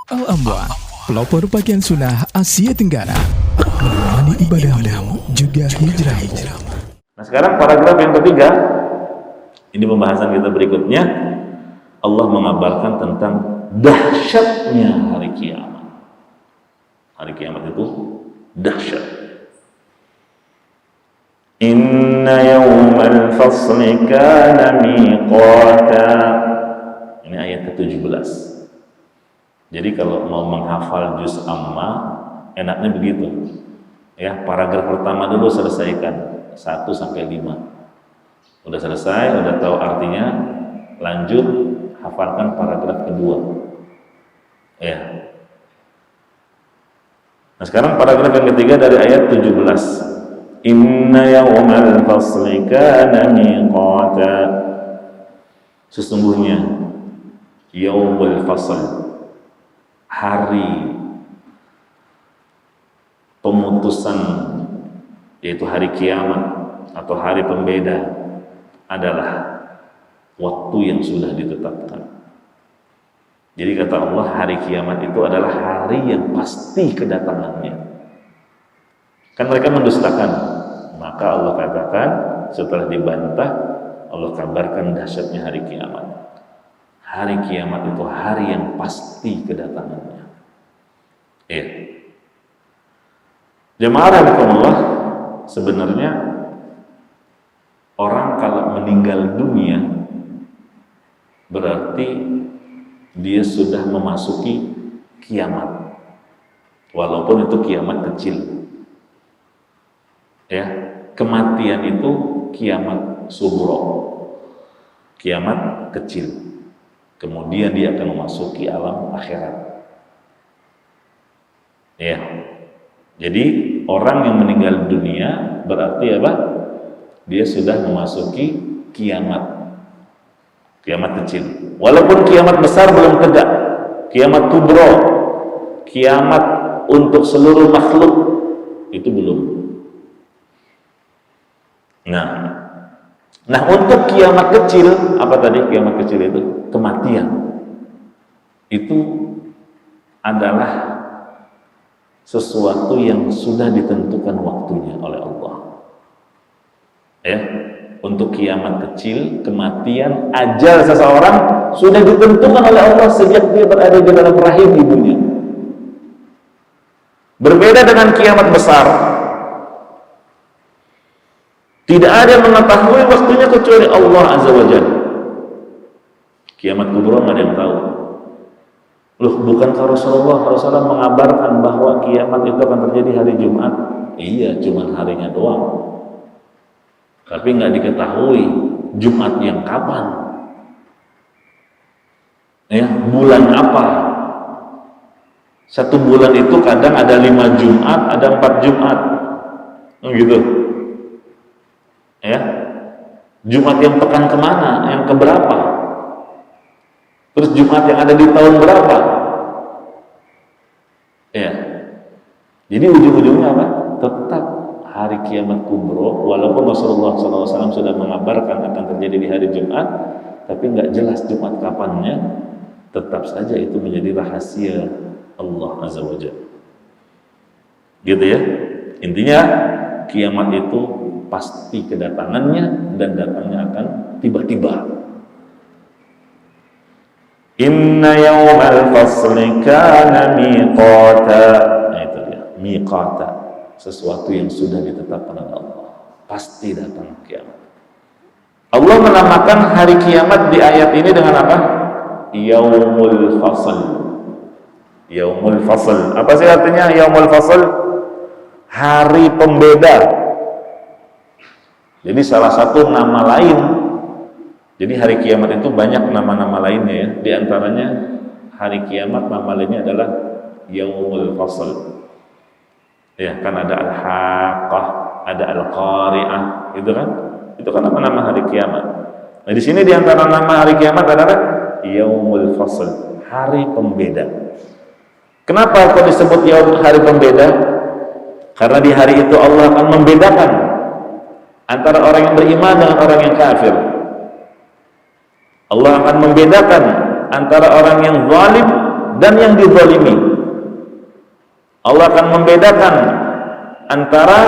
Al-Amwat, pelopor pakaian sunnah Asia Tenggara, menemani ibadahmu juga hijrahmu. Nah, sekarang paragraf yang ketiga, ini pembahasan kita berikutnya. Allah mengabarkan tentang dahsyatnya hari kiamat. Hari kiamat itu dahsyat. Inna yawmal fasli kana miqata. Ini ayat ke-17. Jadi kalau mau menghafal juz amma, enaknya begitu. Ya, paragraf pertama dulu selesaikan 1 sampai 5. Udah selesai, udah tahu artinya, lanjut hafalkan paragraf kedua. Ya. Nah, sekarang paragraf yang ketiga dari ayat 17. Inna yawmal fasli kana miqata. Sesungguhnya yaumul fasl, hari pemutusan, yaitu hari kiamat atau hari pembeda, adalah waktu yang sudah ditetapkan. Jadi kata Allah, hari kiamat itu adalah hari yang pasti kedatangannya. Kan mereka mendustakan, maka Allah katakan setelah dibantah, Allah kabarkan dahsyatnya hari kiamat. Hari kiamat itu hari yang pasti kedatangannya. Jemaah rahimakumullah, sebenarnya orang kalau meninggal dunia berarti dia sudah memasuki kiamat, walaupun itu kiamat kecil. Ya, kematian itu kiamat sughra, kiamat kecil. Kemudian dia akan memasuki alam akhirat. Ya. Jadi orang yang meninggal dunia berarti apa? Dia sudah memasuki kiamat. Kiamat kecil. Walaupun kiamat besar belum tegak. Kiamat kubra, kiamat untuk seluruh makhluk, itu belum. Nah, untuk kiamat kecil, apa tadi kiamat kecil itu? Kematian. Itu adalah sesuatu yang sudah ditentukan waktunya oleh Allah. Ya, untuk kiamat kecil, kematian, ajal seseorang sudah ditentukan oleh Allah sejak dia berada di dalam rahim ibunya. Berbeda dengan kiamat besar. Tidak ada yang mengetahui waktunya kecuali Allah Azza wa Jalla. Kiamat kubra nggak ada yang tahu. Loh, bukankah Rasulullah mengabarkan bahwa kiamat itu akan terjadi hari Jumat? Iya, cuman harinya doang. Tapi nggak diketahui Jumat yang kapan. Ya, bulan apa? Satu bulan itu kadang ada 5 Jumat, ada 4 Jumat. Gitu. Ya, Jumat yang pekan kemana? Yang keberapa? Terus Jumat yang ada di tahun berapa? Ya, jadi ujung-ujungnya apa? Tetap hari kiamat kubro, walaupun Rasulullah SAW sudah mengabarkan akan terjadi di hari Jumat, tapi nggak jelas Jumat kapannya, tetap saja itu menjadi rahasia Allah Azza wa Jalla. Gitu ya. Intinya kiamat itu pasti kedatangannya dan datangnya akan tiba-tiba. Inna yawmal fasli kana miqata. Nah itu dia, miqata, sesuatu yang sudah ditetapkan oleh Allah, pasti datang kiamat. Allah menamakan hari kiamat di ayat ini dengan apa? Yaumul fasl. Yaumul fasl. Apa sih artinya yaumul fasl? Hari pembeda. Jadi salah satu nama lain. Jadi hari kiamat itu banyak nama-nama lainnya ya. Di antaranya hari kiamat nama lainnya adalah Yaumul Fasl. Ya, kan ada Al-Haqqah, ada Al-Qari'ah, gitu kan? Itu kan nama hari kiamat. Nah, di sini di antara nama hari kiamat adalah Yaumul Fasl, hari pembeda. Kenapa kok disebut hari pembeda? Karena di hari itu Allah akan membedakan antara orang yang beriman dengan orang yang kafir. Allah akan membedakan antara orang yang zalim dan yang dizalimi. Allah akan membedakan antara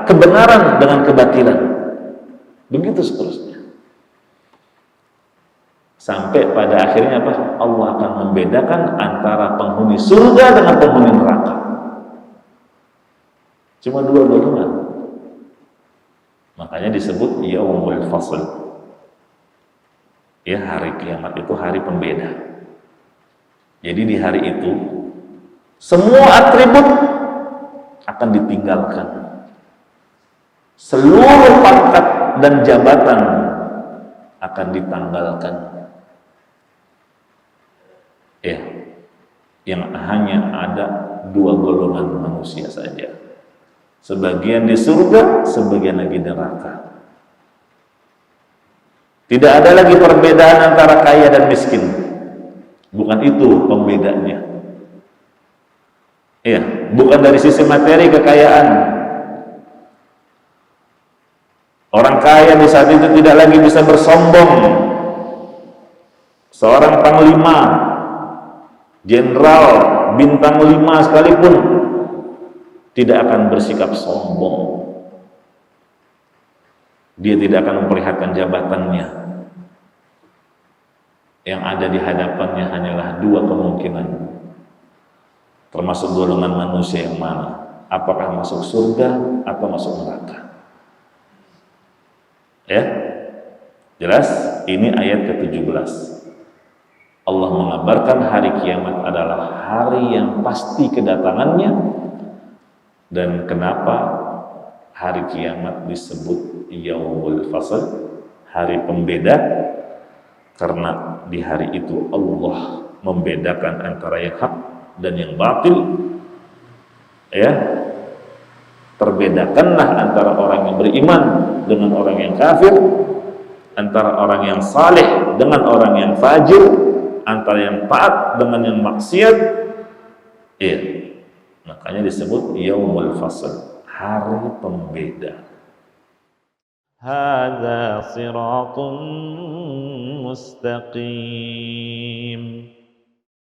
kebenaran dengan kebatilan. Begitu seterusnya. Sampai pada akhirnya Allah akan membedakan antara penghuni surga dengan penghuni neraka. Cuma dua golongan. Makanya disebut yaumul fasl. Ya, hari kiamat itu hari pembeda. Jadi di hari itu semua atribut akan ditinggalkan. Seluruh pangkat dan jabatan akan ditanggalkan. Ya, yang hanya ada dua golongan manusia saja. Sebagian di surga, sebagian lagi di neraka. Tidak ada lagi perbedaan antara kaya dan miskin. Bukan itu pembedanya. Iya, bukan dari sisi materi kekayaan. Orang kaya di saat itu tidak lagi bisa bersombong. Seorang panglima, jenderal, bintang 5 sekalipun tidak akan bersikap sombong. Dia tidak akan memperlihatkan jabatannya. Yang ada di hadapannya hanyalah dua kemungkinan. Termasuk golongan manusia yang mana? Apakah masuk surga atau masuk neraka? Ya, jelas. Ini ayat ke-17. Allah mengabarkan hari kiamat adalah hari yang pasti kedatangannya. Dan kenapa hari kiamat disebut yaumul fasl, hari pembeda? Karena di hari itu Allah membedakan antara yang hak dan yang batil. Ya, terbedakanlah antara orang yang beriman dengan orang yang kafir, antara orang yang saleh dengan orang yang fajir, antara yang taat dengan yang maksiat. Ya, makanya disebut yaumul fasl, hari pembeda. Hadza siratun mustaqim.